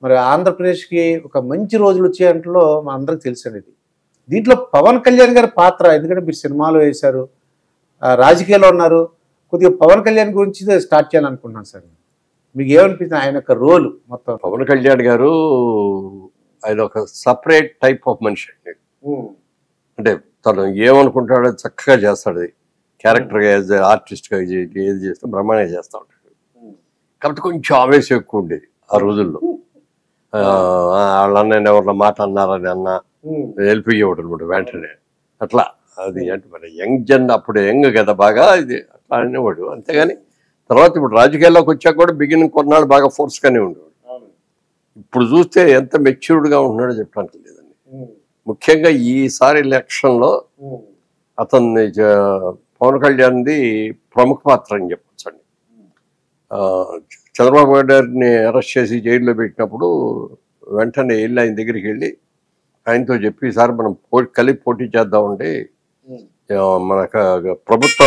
మరి ఆంధ్రప్రదేశ్కి ఒక మంచి రోజులు వచ్చేంట్లో మా అందరికి తెలుసండి ఇది. దీంట్లో పవన్ కళ్యాణ్ గారి పాత్ర, ఎందుకంటే మీరు సినిమాలు వేశారు, రాజకీయాల్లో ఉన్నారు, కొద్దిగా పవన్ కళ్యాణ్ గురించి స్టార్ట్ చేయాలనుకుంటున్నాను సార్. మీకు ఏమనిపిస్తుంది ఆయన యొక్క రోల్ మొత్తం? పవన్ కళ్యాణ్ గారు ఆయన ఒక సపరేట్ టైప్ ఆఫ్ మనిషి అండి. అంటే తను ఏమనుకుంటాడో చక్కగా చేస్తాడు. క్యారెక్టర్గా యాజ్ ఆర్టిస్ట్గా ఏది చేస్తే బ్రహ్మాండంగా చేస్తూ ఉంటాడు. కాబట్టి కొంచెం ఆవేశం ఎక్కువ ఉండేది ఆ రోజుల్లో. వాళ్ళ అన్నయ్య ఎవరిన మాట అన్నారని అన్నా వెళ్ళిపోయేవాడు అనమాట వెంటనే. అట్లా అది అంటే మన యంగ్ అప్పుడు యంగ్ కదా బాగా, ఇది అట్లా అనేవాడు. అంతేగాని తర్వాత ఇప్పుడు రాజకీయాల్లోకి వచ్చాక కూడా బిగినింగ్ కొన్నాళ్ళు బాగా ఫోర్స్గానే ఉండేవాడు. ఇప్పుడు చూస్తే ఎంత మెచ్యూర్డ్గా ఉంటున్నాడో చెప్పడానికి లేదండి. ముఖ్యంగా ఈసారి ఎలక్షన్లో అతన్ని పవన్ కళ్యాణ్ది ప్రముఖ పాత్ర అని చెప్పొచ్చండి. చంద్రబాబు గారిని అరెస్ట్ చేసి జైల్లో పెట్టినప్పుడు వెంటనే వెళ్ళి ఆయన దగ్గరికి వెళ్ళి ఆయనతో చెప్పి, సార్ మనం కలిపి పోటీ చేద్దామండి, మనకు ప్రభుత్వ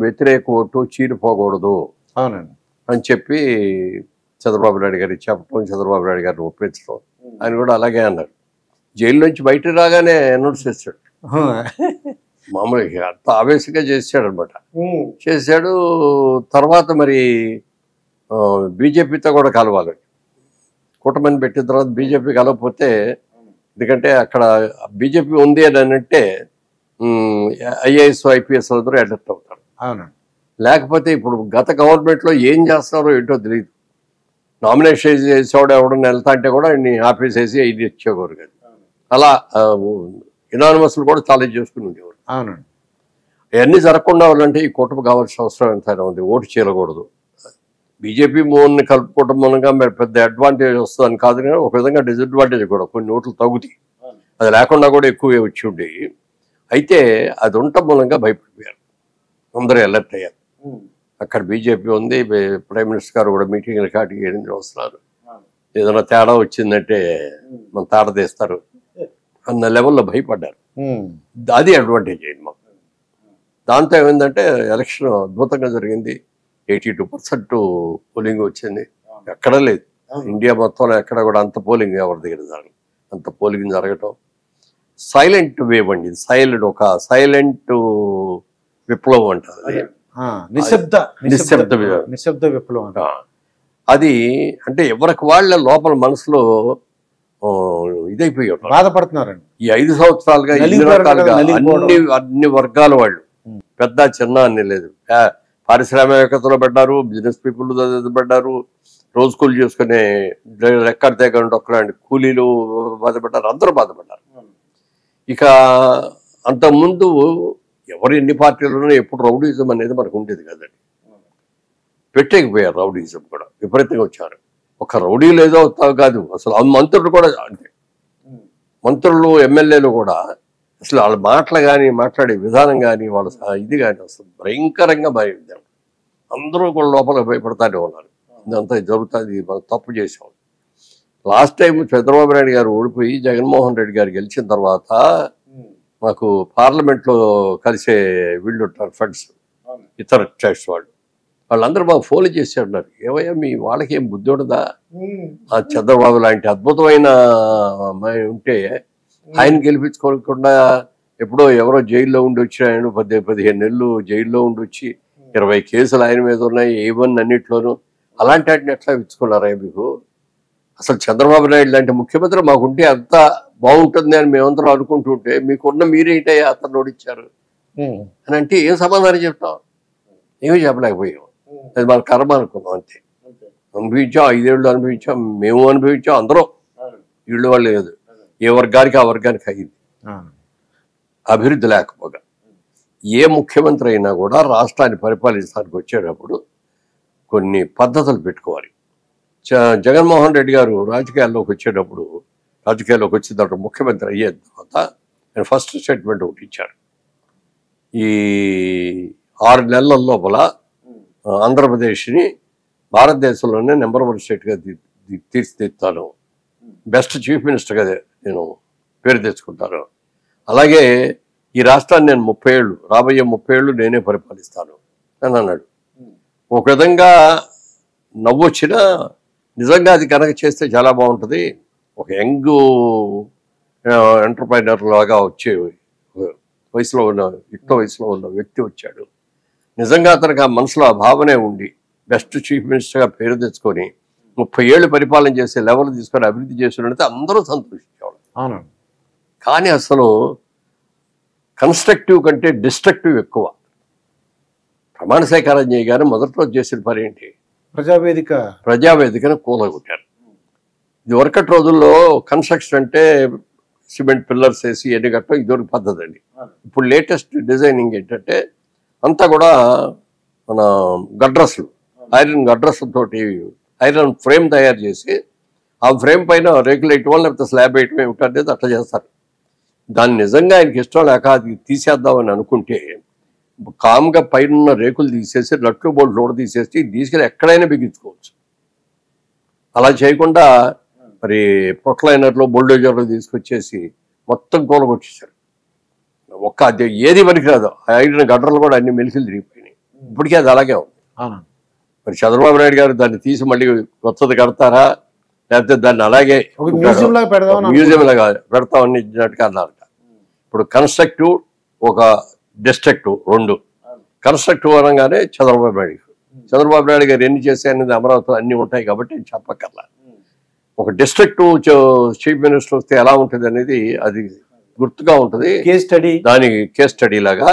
వ్యతిరేక ఓటు చీలిపోకూడదు అని చెప్పి చంద్రబాబు నాయుడు గారికి చెప్పడం, చంద్రబాబు నాయుడు గారిని ఒప్పించడం. ఆయన కూడా అలాగే అన్నారు. జైలు నుంచి బయటకు రాగానే అనౌన్స్ చేశాడు. మామూలుగా అంత ఆవేశంగా చేశాడు అనమాట. చేశాడు. తర్వాత మరి బీజేపీతో కూడా కలవాలి, కూటమిని పెట్టిన తర్వాత బీజేపీ కలవకపోతే, ఎందుకంటే అక్కడ బీజేపీ ఉంది అని అంటే ఐఏఎస్ ఐపీఎస్ అందరూ అడప్ట్ అవుతారు. లేకపోతే ఇప్పుడు గత గవర్నమెంట్లో ఏం చేస్తున్నారో ఏంటో తెలియదు. నామినేషన్ చేసేవాడు ఎవడన్నా వెళ్తా అంటే కూడా ఆయన్ని ఆపేసేసి ఇది ఇచ్చేవారు కదా. అలా ఇనానిమస్లు కూడా చాలా చేసుకుని ఉండేవారు. అవన్నీ జరగకుండా ఉండాలంటే ఈ కూటమి కావాల్సిన అవసరం ఎంతైనా ఉంది. ఓటు చేయకూడదు. బీజేపీ మోన్ని కలుపుకోవడం మూలంగా మరి పెద్ద అడ్వాంటేజ్ వస్తుందని కాదు, కానీ ఒక విధంగా డిసడ్వాంటేజ్ కూడా, కొన్ని ఓట్లు తగ్గుతాయి. అది లేకుండా కూడా ఎక్కువే వచ్చి ఉండేవి. అయితే అది ఉండటం మూలంగా భయపడిపోయారు, అందరూ అలర్ట్ అయ్యారు. అక్కడ బీజేపీ ఉంది, ప్రైమ్ మినిస్టర్ గారు కూడా మీటింగ్లు కాటికి వస్తున్నారు. ఏదైనా తేడా వచ్చిందంటే మన తాడ తీస్తారు అన్న లెవెల్లో భయపడ్డారు. అది అడ్వాంటేజ్ అయింది మాకు. దాంతో ఏమైందంటే ఎలక్షన్ అద్భుతంగా జరిగింది. 82% పోలింగ్ వచ్చింది. ఎక్కడ లేదు ఇండియా మొత్తంలో ఎక్కడ కూడా అంత పోలింగ్ ఎవరి దగ్గర జరగదు. అంత పోలింగ్ జరగటం సైలెంట్ వేవ్ అండి. ఒక సైలెంట్ విప్లవం అంటారు. నిశ్శబ్ద విప్లవం. అది అంటే ఎవరికి వాళ్ళ లోపల మనసులో ఇదైపోయారు, బాధపడుతున్నారండి. ఈ 5 సంవత్సరాలుగా ఎన్ని రకాలుగా అన్ని వర్గాల వాళ్ళు, పెద్ద చిన్న అన్ని లేదు. పారిశ్రామికతలో పడ్డారు, బిజినెస్ పీపుల్ పడ్డారు, రోజు కూలి చేసుకునే రెక్కర్ దగ్గర ఒక్కలాంటి కూలీలు బాధపడ్డారు, అందరూ బాధపడ్డారు. ఇక అంతకుముందు ఎవరు ఎన్ని పార్టీలు ఎప్పుడు రౌడీజం అనేది మనకు ఉండేది కదండి. పెట్టేకపోయారు రౌడీజం కూడా, విపరీతంగా వచ్చారు. ఒక రౌడీ లేదో కాదు, అసలు మంత్రులు కూడా అంతే. మంత్రులు ఎమ్మెల్యేలు కూడా అసలు వాళ్ళ మాటలు కానీ, మాట్లాడే విధానం కానీ, వాళ్ళ ఇది కానీ అసలు భయంకరంగా భయపడ్డారు. అందరూ కూడా లోపల భయపడతానే ఉన్నారు. ఇదంతా జరుగుతుంది, మనం తప్పు చేసాం. లాస్ట్ టైం చంద్రబాబు నాయుడు గారు ఓడిపోయి జగన్మోహన్ రెడ్డి గారు గెలిచిన తర్వాత మాకు పార్లమెంట్లో కలిసే వీళ్ళు ఉంటారు, ఫ్రెండ్స్, ఇతర స్టేట్స్ వాళ్ళందరూ మాకు ఫోన్లు చేసి ఉన్నారు, ఏమయ్యా మీ వాళ్ళకి ఏం బుద్ధి ఉండదా? ఆ చంద్రబాబు లాంటి అద్భుతమైన అమ్మాయి ఉంటే ఆయన గెలిపించుకోకుండా ఎప్పుడో ఎవరో జైల్లో ఉండి వచ్చి, ఆయన 15 నెలలు జైల్లో ఉండి వచ్చి 20 కేసులు ఆయన మీద ఉన్నాయి, A1 అన్నిట్లోనూ. అలాంటి వాటిని ఎట్లా ఇచ్చుకున్నారా మీకు? అసలు చంద్రబాబు నాయుడు లాంటి ముఖ్యమంత్రి మాకుంటే అంత బాగుంటుంది అని మేమందరం అనుకుంటుంటే మీకున్న మీరేంటయ్యా అతను ఓడిచ్చారు అని అంటే ఏం సమాధానం చెప్తాం? ఏమీ చెప్పలేకపోయాం. అది మన కర్మ అనుకున్నాం అంతే. అనుభవించాం, 5 ఏళ్ళు అనుభవించాం, మేము అనుభవించాం, అందరం. వీళ్ళు వాళ్ళు లేదు, ఏ వర్గానికి ఆ వర్గానికి అయింది. అభివృద్ధి లేకపోగా ఏ ముఖ్యమంత్రి అయినా కూడా రాష్ట్రాన్ని పరిపాలించడానికి వచ్చేటప్పుడు కొన్ని పద్ధతులు పెట్టుకోవాలి. జగన్మోహన్ రెడ్డి గారు రాజకీయాల్లోకి వచ్చేటప్పుడు, రాజకీయాల్లోకి వచ్చిన తర్వాత ముఖ్యమంత్రి అయ్యే తర్వాత ఆయన ఫస్ట్ స్టేట్మెంట్ ఒకటి ఇచ్చారు. ఈ 6 నెలల లోపల ఆంధ్రప్రదేశ్ని భారతదేశంలోనే నెంబర్ 1 స్టేట్గా తీర్చిదిద్దుతాను, బెస్ట్ చీఫ్ మినిస్టర్గా నేను పేరు తెచ్చుకుంటాను, అలాగే ఈ రాష్ట్రాన్ని నేను 30 ఏళ్ళు, రాబోయే 30 ఏళ్ళు నేనే పరిపాలిస్తాను అని అన్నాడు. ఒక విధంగా నవ్వొచ్చినా నిజంగా అది కనుక చేస్తే చాలా బాగుంటుంది. ఒక యంగ్ ఎంటర్ప్రైనర్ లాగా వచ్చే వయసులో ఉన్న యుక్త వయసులో ఉన్న వ్యక్తి వచ్చాడు. నిజంగా అతనికి ఆ మనసులో ఆ భావనే ఉండి బెస్ట్ చీఫ్ మినిస్టర్గా పేరు తెచ్చుకొని 30 ఏళ్ళు పరిపాలన చేసే లెవెల్ తీసుకొని అభివృద్ధి చేస్తున్నట్టు అందరూ సంతోషించేవాళ్ళు. అవునండి. కానీ అసలు కన్స్ట్రక్టివ్ కంటే డిస్ట్రక్టివ్ ఎక్కువ. ప్రమాణ స్వీకారం చేయగానే మొదటి రోజు చేసిన పని ఏంటి? ప్రజావేదికను కూలగొట్టారు. ఇది వరకటి రోజుల్లో కన్స్ట్రక్షన్ అంటే సిమెంట్ పిల్లర్స్ వేసి ఎన్ని కట్టో ఇదొక పద్ధతి అండి. ఇప్పుడు లేటెస్ట్ డిజైనింగ్ ఏంటంటే అంతా కూడా మన గడ్రస్లు, ఐరన్ గడ్రస్లతోటి ఐరన్ ఫ్రేమ్ తయారు చేసి ఆ ఫ్రేమ్ పైన రేకులు వేయటం లేకపోతే స్లాబ్ వేయటం ఏమిటనేది అట్లా చేస్తారు. దాన్ని నిజంగా ఆయనకి ఇష్టం లేక అది తీసేద్దామని అనుకుంటే కామ్గా పైన రేకులు తీసేసి నట్లు బోల్ట్ లోడ్ తీసేసి తీసుకెళ్ళి ఎక్కడైనా బిగించుకోవచ్చు. అలా చేయకుండా మరి ప్రొక్లైనర్లో బుల్డోజర్లు తీసుకొచ్చేసి మొత్తం కూలగొట్టేశారు. ఒక్క అది ఏది పనికిరాదు. ఐరన్ గడ్డలు కూడా అన్ని మెలికలు తిరిగిపోయినాయి. ఇప్పటికీ అది అలాగే ఉంది. మరి చంద్రబాబు నాయుడు గారు దాన్ని తీసి మళ్ళీ కొత్తది కడతారా లేకపోతే దాన్ని అలాగే మ్యూజియం లాగా పెడతామని ఇచ్చినట్టుగా అన్నారట. ఇప్పుడు కన్స్ట్రక్టివ్ ఒక డిస్ట్రక్టివ్ రెండు. కన్స్ట్రక్టివ్ అనగానే చంద్రబాబు నాయుడు గారు ఎన్ని చేశాయనేది అమరావతిలో అన్ని ఉంటాయి కాబట్టి చెప్పక్కర్లా. ఒక డిస్ట్రక్టివ్ చీఫ్ మినిస్టర్ వస్తే ఎలా ఉంటుంది అనేది అది గుర్తుగా ఉంటుంది. దాని కేస్ స్టడీ లాగా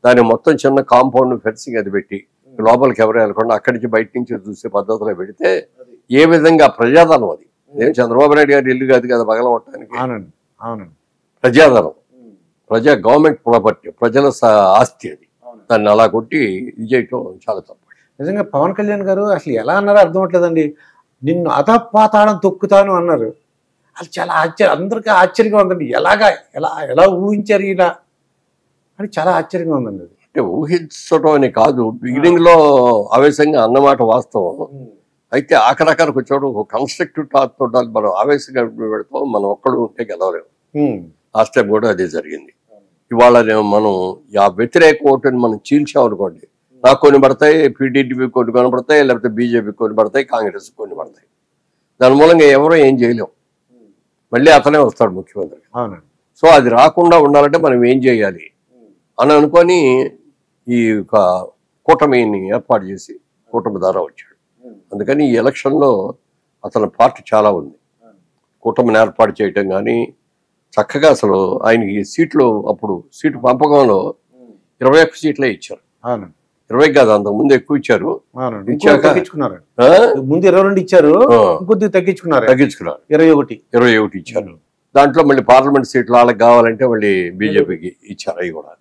దాని మొత్తం చిన్న కాంపౌండ్ ఫెన్సింగ్ అది పెట్టి లోపలికి ఎవరు వెళ్ళకుండా అక్కడి నుంచి బయట నుంచి చూసే పద్ధతిలో పెడితే ఏ విధంగా ప్రజాధనం అది ఏం చంద్రబాబు నాయుడు గారి ఇల్లు కాదు కదా పగలగొట్టడానికి. ప్రజాధనం, గవర్నమెంట్ ప్రాపర్టీ, ప్రజల ఆస్తి అది. దాన్ని అలా కొట్టి ఇది చేయటం చాలా తప్పు. నిజంగా పవన్ కళ్యాణ్ గారు అసలు ఎలా అన్నారో అర్థం అవట్లేదండి. నిన్ను అధపాతాళం తొక్కుతాను అన్నారు. అది చాలా అందరికీ ఆశ్చర్యంగా ఉందండి. ఎలా ఊహించారు ఇలా అని చాలా ఆశ్చర్యంగా ఉందండి. అది అంటే ఊహించడం అని కాదు, బిగినింగ్ లో ఆవేశంగా అన్నమాట వాస్తవం. అయితే ఆఖరాఖరికి వచ్చాడు ఒక కన్స్ట్రక్టివ్ టాక్ తోటి మనం ఆవేశంగా పెడతాం, మనం ఒక్కడు ఉంటే గెలవలేము. లాస్ట్ టైం కూడా అదే జరిగింది. ఇవాళ మనం ఆ వ్యతిరేక ఓటుని మనం చీల్చామనుకోండి, నాకు కొన్ని పడతాయి, పీటీడీపీ కొన్ని పడతాయి, లేకపోతే బీజేపీ కొన్ని పడతాయి, కాంగ్రెస్ కొన్ని పడతాయి. దాని మూలంగా ఎవరో ఏం చేయలేం, మళ్ళీ అతనే వస్తాడు ముఖ్యమంత్రి. సో అది రాకుండా ఉండాలంటే మనం ఏం చేయాలి అని అనుకొని ఈ కూటమిని ఏర్పాటు చేసి కూటమి ద్వారా వచ్చాడు. అందుకని ఈ ఎలక్షన్లో అతని పార్టీ చాలా ఉంది. కూటమిని ఏర్పాటు చేయటం కానీ చక్కగా అసలు ఆయనకి సీట్లు అప్పుడు సీటు పంపకంలో 21 సీట్లే ఇచ్చారు. 20 కాదు, అంతకుముందు ఎక్కువ ఇచ్చారు. ముందు 22 ఇచ్చారు, కొద్దిగా తగ్గించుకున్నారు 21 ఇచ్చారు. దాంట్లో మళ్ళీ పార్లమెంట్ సీట్లు వాళ్ళకి కావాలంటే మళ్ళీ బీజేపీకి ఇచ్చారు. అవి కూడా